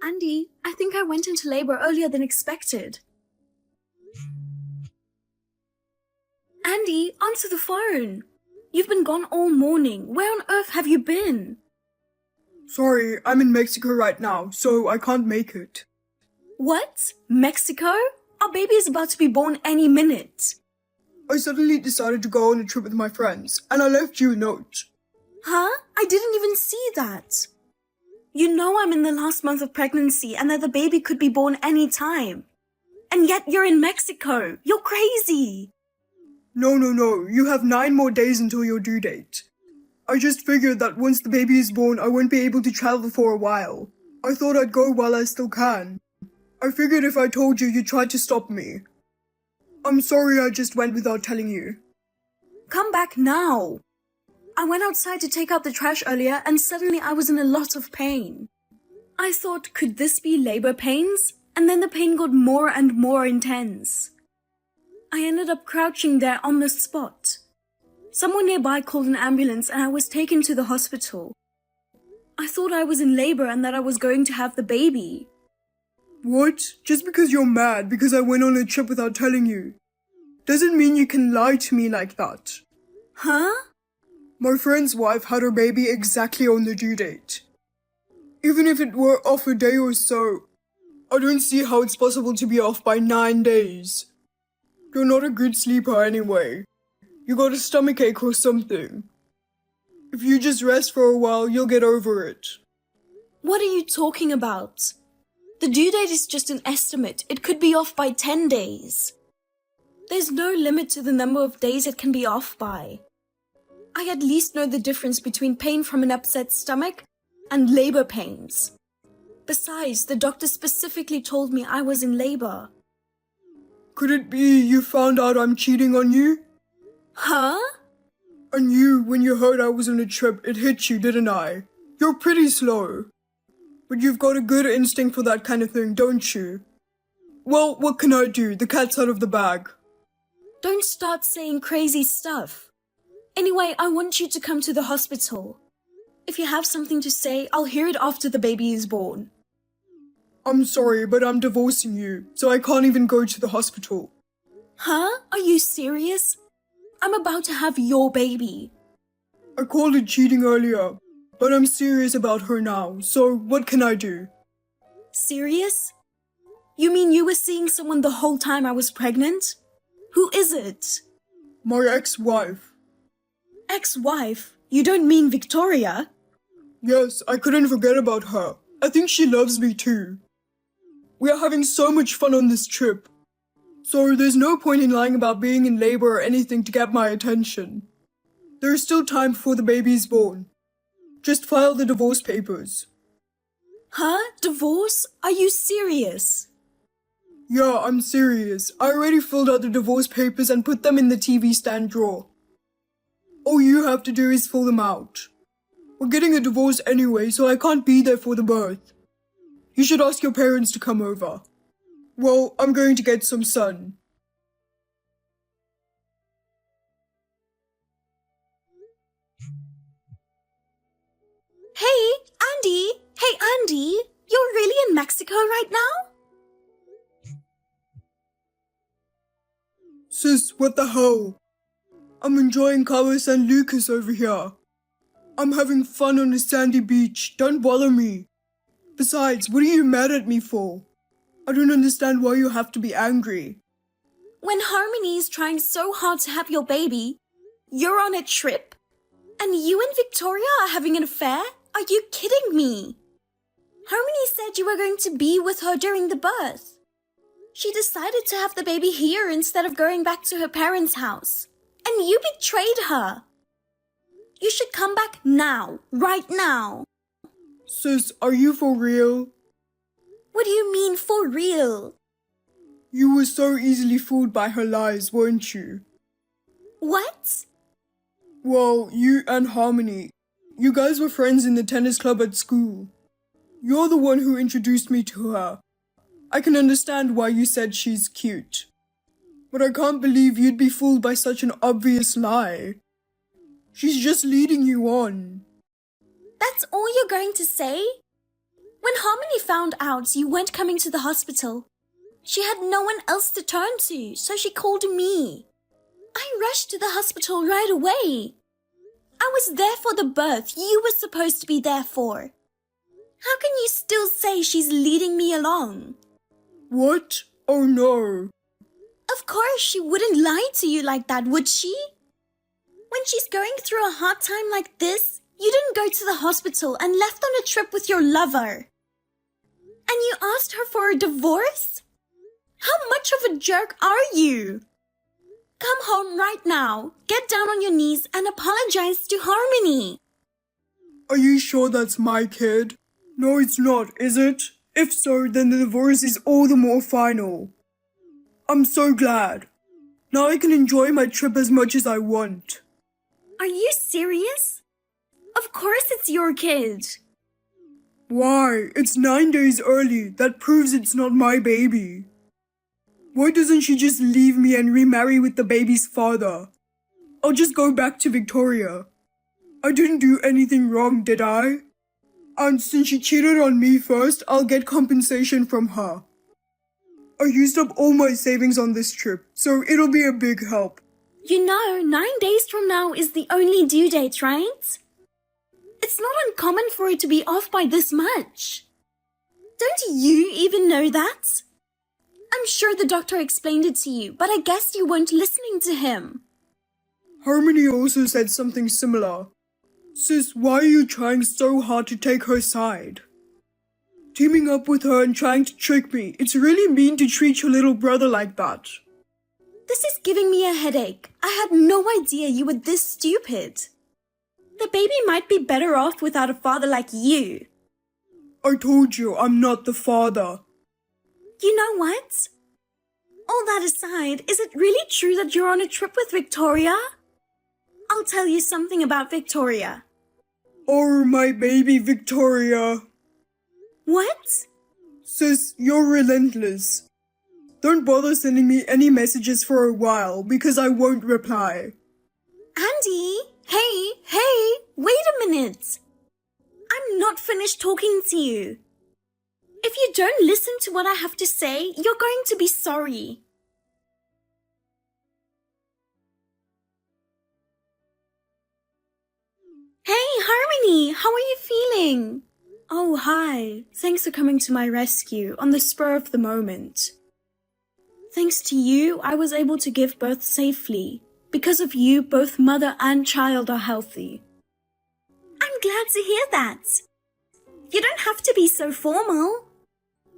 Andy, I think I went into labor earlier than expected. Andy, answer the phone. You've been gone all morning. Where on earth have you been? Sorry, I'm in Mexico right now, so I can't make it. What? Mexico? Our baby is about to be born any minute. I suddenly decided to go on a trip with my friends, and I left you a note. Huh? I didn't even see that. You know I'm in the last month of pregnancy and that the baby could be born any time. And yet you're in Mexico. You're crazy. No, you have 9 more days until your due date. I just figured that once the baby is born, I won't be able to travel for a while. I thought I'd go while I still can. I figured if I told you, you'd try to stop me. I'm sorry I just went without telling you. Come back now. I went outside to take out the trash earlier and suddenly I was in a lot of pain. I thought, could this be labor pains? And then the pain got more and more intense. I ended up crouching there on the spot. Someone nearby called an ambulance and I was taken to the hospital. I thought I was in labor and that I was going to have the baby. What? Just because you're mad because I went on a trip without telling you, doesn't mean you can lie to me like that. Huh? My friend's wife had her baby exactly on the due date. Even if it were off a day or so, I don't see how it's possible to be off by 9 days. You're not a good sleeper anyway. You got a stomachache or something. If you just rest for a while, you'll get over it. What are you talking about? The due date is just an estimate. It could be off by 10 days. There's no limit to the number of days it can be off by. I at least know the difference between pain from an upset stomach and labor pains. Besides, the doctor specifically told me I was in labor. Could it be you found out I'm cheating on you? Huh? I knew when you heard I was on a trip, it hit you, didn't I? You're pretty slow. But you've got a good instinct for that kind of thing, don't you? Well, what can I do? The cat's out of the bag. Don't start saying crazy stuff. Anyway, I want you to come to the hospital. If you have something to say, I'll hear it after the baby is born. I'm sorry, but I'm divorcing you, so I can't even go to the hospital. Huh? Are you serious? I'm about to have your baby. I called it cheating earlier, but I'm serious about her now, so what can I do? Serious? You mean you were seeing someone the whole time I was pregnant? Who is it? My ex-wife. Ex-wife? You don't mean Victoria? Yes, I couldn't forget about her. I think she loves me too. We are having so much fun on this trip. So there's no point in lying about being in labor or anything to get my attention. There is still time before the baby is born. Just file the divorce papers. Huh? Divorce? Are you serious? Yeah, I'm serious. I already filled out the divorce papers and put them in the TV stand drawer. All you have to do is fill them out. We're getting a divorce anyway, so I can't be there for the birth. You should ask your parents to come over. Well, I'm going to get some sun. Hey, Andy! Hey, Andy! You're really in Mexico right now? Sis, what the hell? I'm enjoying Cabo San Lucas over here. I'm having fun on a sandy beach. Don't bother me. Besides, what are you mad at me for? I don't understand why you have to be angry. When Harmony is trying so hard to have your baby, you're on a trip? And you and Victoria are having an affair? Are you kidding me? Harmony said you were going to be with her during the birth. She decided to have the baby here instead of going back to her parents' house. And you betrayed her. You should come back now, right now. Sis, are you for real? What do you mean for real? You were so easily fooled by her lies, weren't you? What? Well, you and Harmony, you guys were friends in the tennis club at school. You're the one who introduced me to her. I can understand why you said she's cute. But I can't believe you'd be fooled by such an obvious lie. She's just leading you on. That's all you're going to say? When Harmony finally found out you weren't coming to the hospital, she had no one else to turn to, so she called me. I rushed to the hospital right away. I was there for the birth you were supposed to be there for. How can you still say she's leading me along? What? Oh no. Of course she wouldn't lie to you like that, would she? When she's going through a hard time like this, you didn't go to the hospital and left on a trip with your lover. And you asked her for a divorce? How much of a jerk are you? Come home right now, get down on your knees and apologize to Harmony. Are you sure that's my kid? No, it's not, is it? If so, then the divorce is all the more final. I'm so glad. Now I can enjoy my trip as much as I want. Are you serious? Of course it's your kid. Why? It's 9 days early. That proves it's not my baby. Why doesn't she just leave me and remarry with the baby's father? I'll just go back to Victoria. I didn't do anything wrong, did I? And since she cheated on me first, I'll get compensation from her. I used up all my savings on this trip, so it'll be a big help. You know, 9 days from now is the only due date, right? It's not uncommon for it to be off by this much. Don't you even know that? I'm sure the doctor explained it to you, but I guess you weren't listening to him. Harmony also said something similar. Sis, why are you trying so hard to take her side? Teaming up with her and trying to trick me, it's really mean to treat your little brother like that. This is giving me a headache. I had no idea you were this stupid. The baby might be better off without a father like you. I told you I'm not the father. You know what? All that aside, is it really true that you're on a trip with Victoria? I'll tell you something about Victoria. Oh, my baby Victoria. What? Sis, you're relentless. Don't bother sending me any messages for a while because I won't reply. Andy, hey, wait a minute. I'm not finished talking to you. If you don't listen to what I have to say, you're going to be sorry. Hey, Harmony, how are you feeling? Oh, hi. Thanks for coming to my rescue on the spur of the moment. Thanks to you, I was able to give birth safely. Because of you, both mother and child are healthy. I'm glad to hear that. You don't have to be so formal.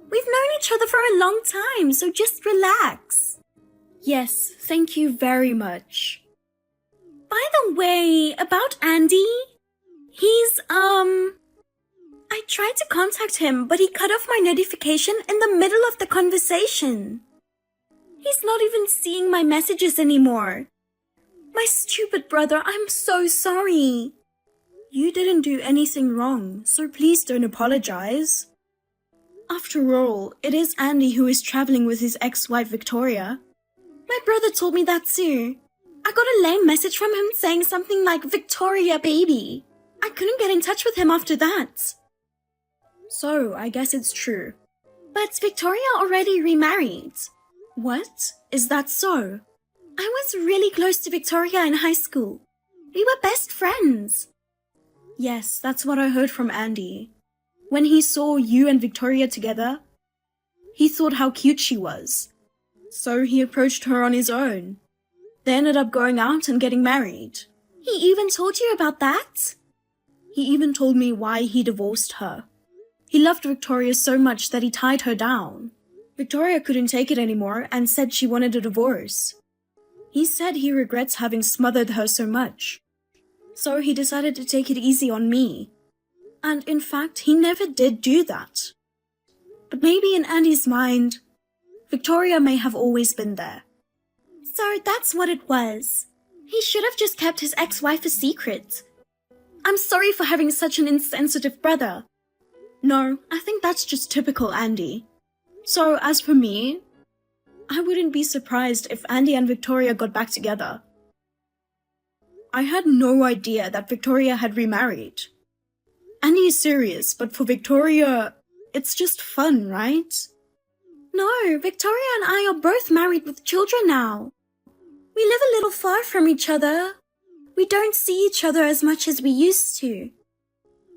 We've known each other for a long time, so just relax. Yes, thank you very much. By the way, about Andy, he's, I tried to contact him, but he cut off my notification in the middle of the conversation. He's not even seeing my messages anymore. My stupid brother, I'm so sorry. You didn't do anything wrong, so please don't apologize. After all, it is Andy who is traveling with his ex-wife Victoria. My brother told me that too. I got a lame message from him saying something like Victoria baby. I couldn't get in touch with him after that. So, I guess it's true. But Victoria already remarried. What? Is that so? I was really close to Victoria in high school. We were best friends. Yes, that's what I heard from Andy. When he saw you and Victoria together, he thought how cute she was. So he approached her on his own. They ended up going out and getting married. He even told you about that? He even told me why he divorced her. He loved Victoria so much that he tied her down. Victoria couldn't take it anymore and said she wanted a divorce. He said he regrets having smothered her so much. So he decided to take it easy on me. And in fact, he never did do that. But maybe in Andy's mind, Victoria may have always been there. So that's what it was. He should have just kept his ex-wife a secret. I'm sorry for having such an insensitive brother. No, I think that's just typical Andy. So as for me, I wouldn't be surprised if Andy and Victoria got back together. I had no idea that Victoria had remarried. Andy is serious, but for Victoria, It's just fun, right? No, Victoria and I are both married with children now. We live a little far from each other. We don't see each other as much as we used to.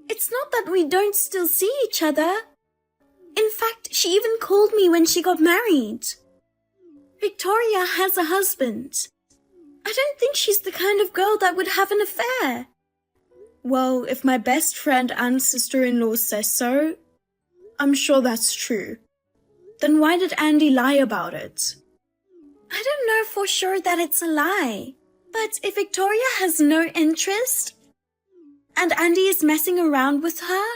It's not that we don't still see each other. In fact, she even called me when she got married. Victoria has a husband. I don't think she's the kind of girl that would have an affair. Well, if my best friend and sister-in-law says so, I'm sure that's true. Then why did Andy lie about it? I don't know for sure that it's a lie. But if Victoria has no interest, and Andy is messing around with her,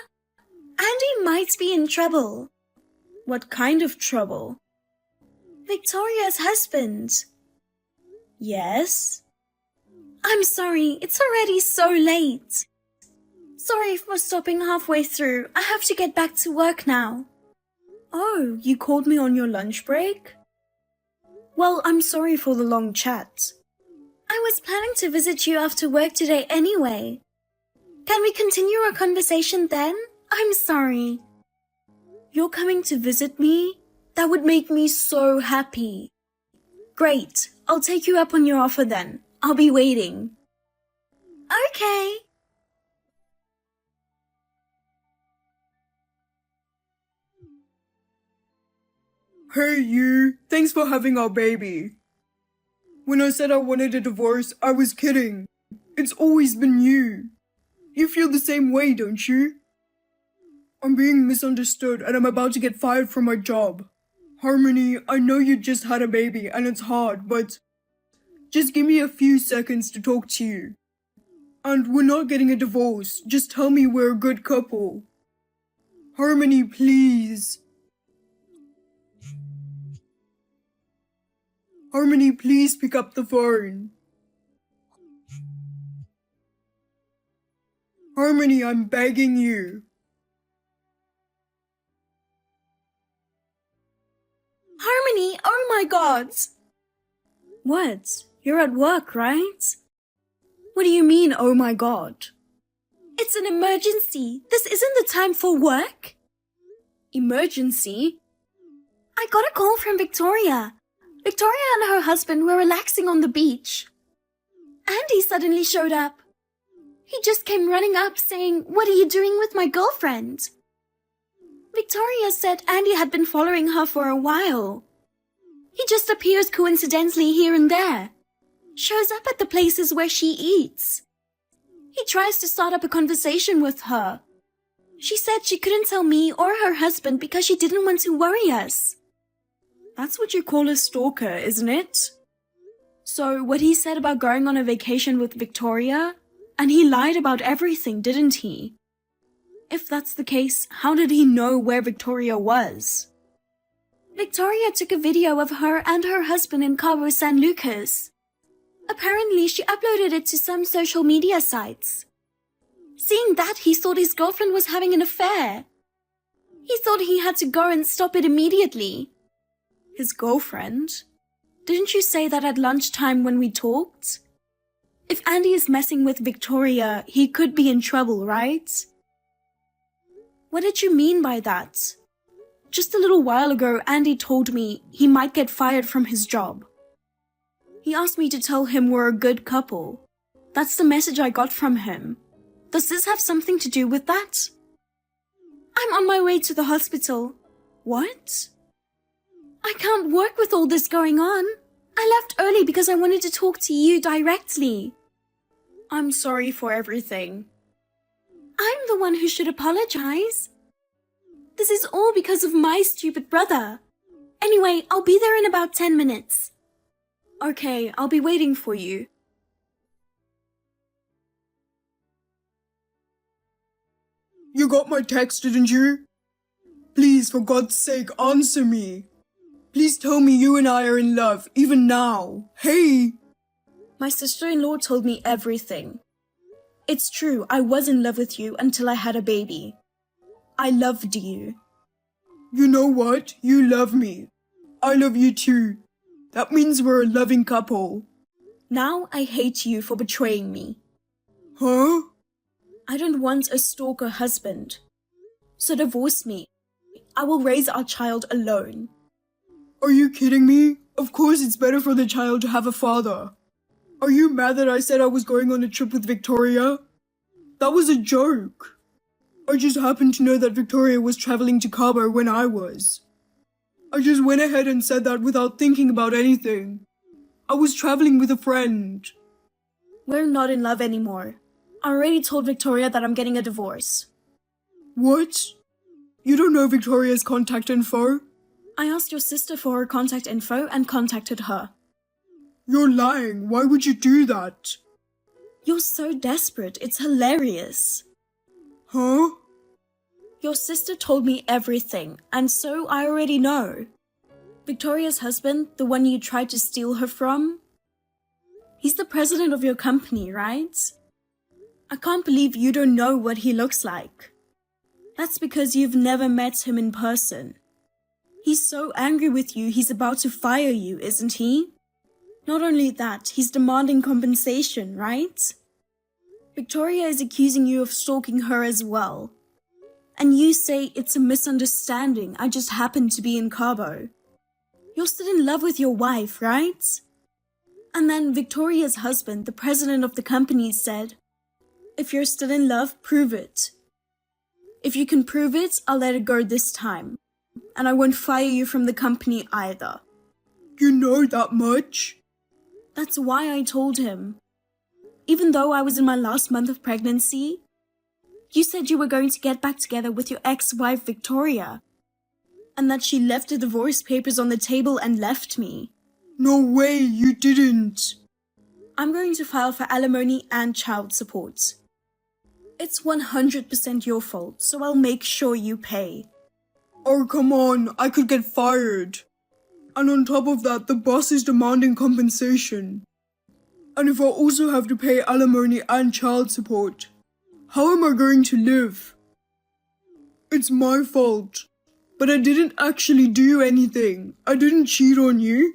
Andy might be in trouble. What kind of trouble? Victoria's husband. Yes? I'm sorry, it's already so late. Sorry for stopping halfway through. I have to get back to work now. Oh, you called me on your lunch break? Well, I'm sorry for the long chat. I was planning to visit you after work today anyway. Can we continue our conversation then? I'm sorry. You're coming to visit me? That would make me so happy. Great. I'll take you up on your offer then. I'll be waiting. Okay. Hey you, thanks for having our baby. When I said I wanted a divorce, I was kidding. It's always been you. You feel the same way, don't you? I'm being misunderstood and I'm about to get fired from my job. Harmony, I know you just had a baby and it's hard, but just give me a few seconds to talk to you. And we're not getting a divorce, just tell me we're a good couple. Harmony, please. Harmony, please pick up the phone. Harmony, I'm begging you. Harmony, oh my God! What? You're at work, right? What do you mean, oh my God? It's an emergency. This isn't the time for work. Emergency? I got a call from Victoria. Victoria and her husband were relaxing on the beach. Andy suddenly showed up. He just came running up saying, "What are you doing with my girlfriend?" Victoria said Andy had been following her for a while. He just appears coincidentally here and there. Shows up at the places where she eats. He tries to start up a conversation with her. She said she couldn't tell me or her husband because she didn't want to worry us. That's what you call a stalker, isn't it? So what he said about going on a vacation with Victoria, and he lied about everything, didn't he? If that's the case, how did he know where Victoria was? Victoria took a video of her and her husband in Cabo San Lucas. Apparently, she uploaded it to some social media sites. Seeing that, he thought his girlfriend was having an affair. He thought he had to go and stop it immediately. His girlfriend? Didn't you say that at lunchtime when we talked? If Andy is messing with Victoria, he could be in trouble, right? What did you mean by that? Just a little while ago, Andy told me he might get fired from his job. He asked me to tell him we're a good couple. That's the message I got from him. Does this have something to do with that? I'm on my way to the hospital. What? I can't work with all this going on. I left early because I wanted to talk to you directly. I'm sorry for everything. I'm the one who should apologize. This is all because of my stupid brother. Anyway, I'll be there in about 10 minutes. Okay, I'll be waiting for you. You got my text, didn't you? Please, for God's sake, answer me. Please tell me you and I are in love, even now. Hey! My sister-in-law told me everything. It's true, I was in love with you until I had a baby. I loved you. You know what? You love me. I love you too. That means we're a loving couple. Now I hate you for betraying me. Huh? I don't want a stalker husband. So divorce me. I will raise our child alone. Are you kidding me? Of course it's better for the child to have a father. Are you mad that I said I was going on a trip with Victoria? That was a joke. I just happened to know that Victoria was traveling to Cabo when I was. I just went ahead and said that without thinking about anything. I was traveling with a friend. We're not in love anymore. I already told Victoria that I'm getting a divorce. What? You don't know Victoria's contact info? I asked your sister for her contact info and contacted her. You're lying. Why would you do that? You're so desperate. It's hilarious. Huh? Your sister told me everything, and so I already know. Victoria's husband, the one you tried to steal her from, he's the president of your company, right? I can't believe you don't know what he looks like. That's because you've never met him in person. He's so angry with you, he's about to fire you, isn't he? Not only that, he's demanding compensation, right? Victoria is accusing you of stalking her as well. And you say it's a misunderstanding, I just happened to be in Cabo. You're still in love with your wife, right? And then Victoria's husband, the president of the company, said, if you're still in love, prove it. If you can prove it, I'll let it go this time. And I won't fire you from the company either. You know that much? That's why I told him. Even though I was in my last month of pregnancy, you said you were going to get back together with your ex-wife Victoria, and that she left the divorce papers on the table and left me. No way, you didn't. I'm going to file for alimony and child support. It's 100% your fault, so I'll make sure you pay. Oh, come on, I could get fired. And on top of that, the boss is demanding compensation. And if I also have to pay alimony and child support, how am I going to live? It's my fault. But I didn't actually do anything. I didn't cheat on you.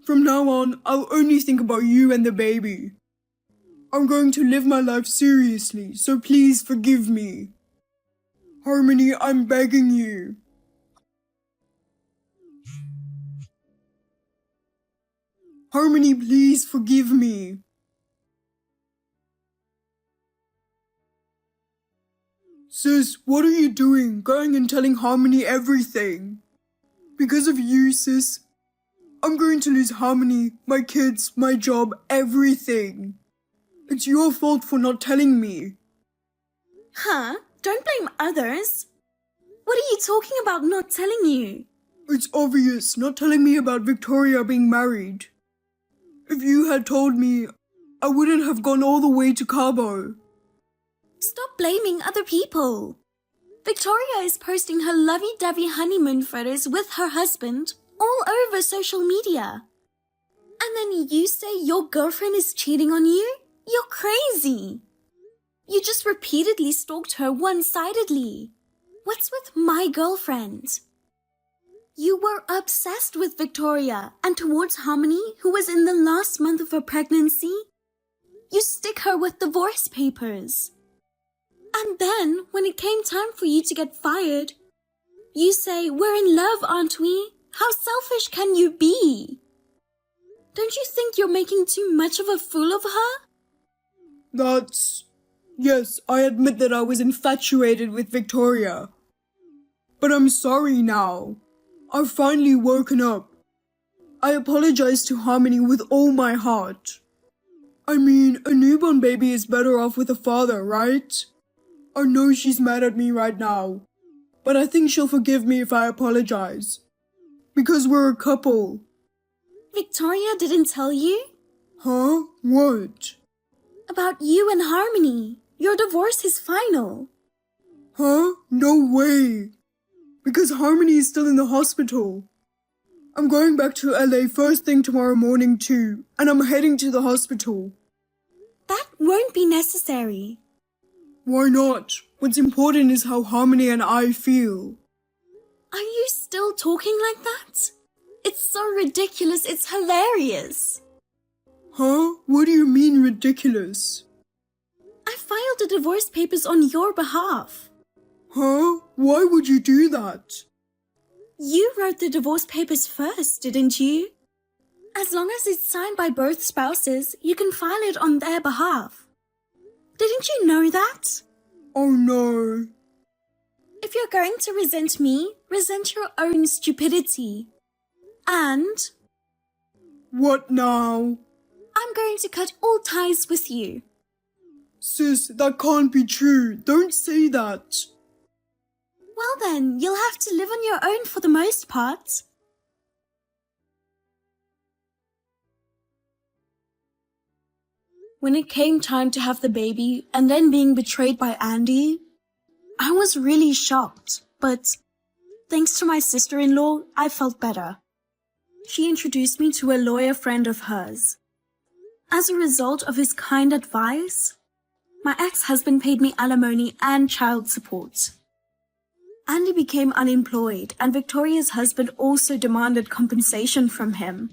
From now on, I'll only think about you and the baby. I'm going to live my life seriously, so please forgive me. Harmony, I'm begging you. Harmony, please forgive me. Sis, what are you doing? Going and telling Harmony everything. Because of you, sis, I'm going to lose Harmony, my kids, my job, everything. It's your fault for not telling me. Huh? Don't blame others. What are you talking about not telling you? It's obvious, not telling me about Victoria being married. If you had told me, I wouldn't have gone all the way to Cabo. Stop blaming other people. Victoria is posting her lovey-dovey honeymoon photos with her husband all over social media. And then you say your girlfriend is cheating on you? You're crazy. You just repeatedly stalked her one-sidedly. What's with my girlfriend? You were obsessed with Victoria, and towards Harmony, who was in the last month of her pregnancy, you stick her with divorce papers. And then, when it came time for you to get fired, you say, we're in love, aren't we? How selfish can you be? Don't you think you're making too much of a fool of her? Yes, I admit that I was infatuated with Victoria. But I'm sorry now. I've finally woken up. I apologize to Harmony with all my heart. I mean, a newborn baby is better off with a father, right? I know she's mad at me right now, but I think she'll forgive me if I apologize. Because we're a couple. Victoria didn't tell you? Huh? What? About you and Harmony. Your divorce is final. Huh? No way. Because Harmony is still in the hospital. I'm going back to LA first thing tomorrow morning too, and I'm heading to the hospital. That won't be necessary. Why not? What's important is how Harmony and I feel. Are you still talking like that? It's so ridiculous, it's hilarious. Huh? What do you mean ridiculous? I filed the divorce papers on your behalf. Huh? Why would you do that? You wrote the divorce papers first, didn't you? As long as it's signed by both spouses, you can file it on their behalf. Didn't you know that? Oh no. If you're going to resent me, resent your own stupidity. And What now? I'm going to cut all ties with you. Sis, that can't be true. Don't say that. Well then, you'll have to live on your own for the most part. When it came time to have the baby and then being betrayed by Andy, I was really shocked, but thanks to my sister-in-law, I felt better. She introduced me to a lawyer friend of hers. As a result of his kind advice, my ex-husband paid me alimony and child support. Andy became unemployed and Victoria's husband also demanded compensation from him.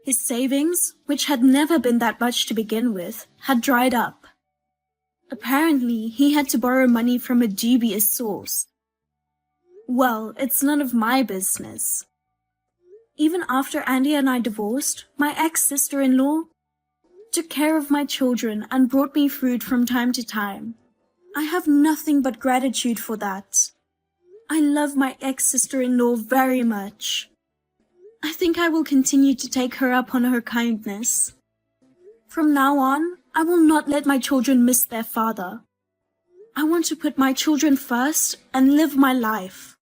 His savings, which had never been that much to begin with, had dried up. Apparently, he had to borrow money from a dubious source. Well, it's none of my business. Even after Andy and I divorced, my ex-sister-in-law took care of my children and brought me food from time to time. I have nothing but gratitude for that. I love my ex-sister-in-law very much. I think I will continue to take her up on her kindness. From now on, I will not let my children miss their father. I want to put my children first and live my life.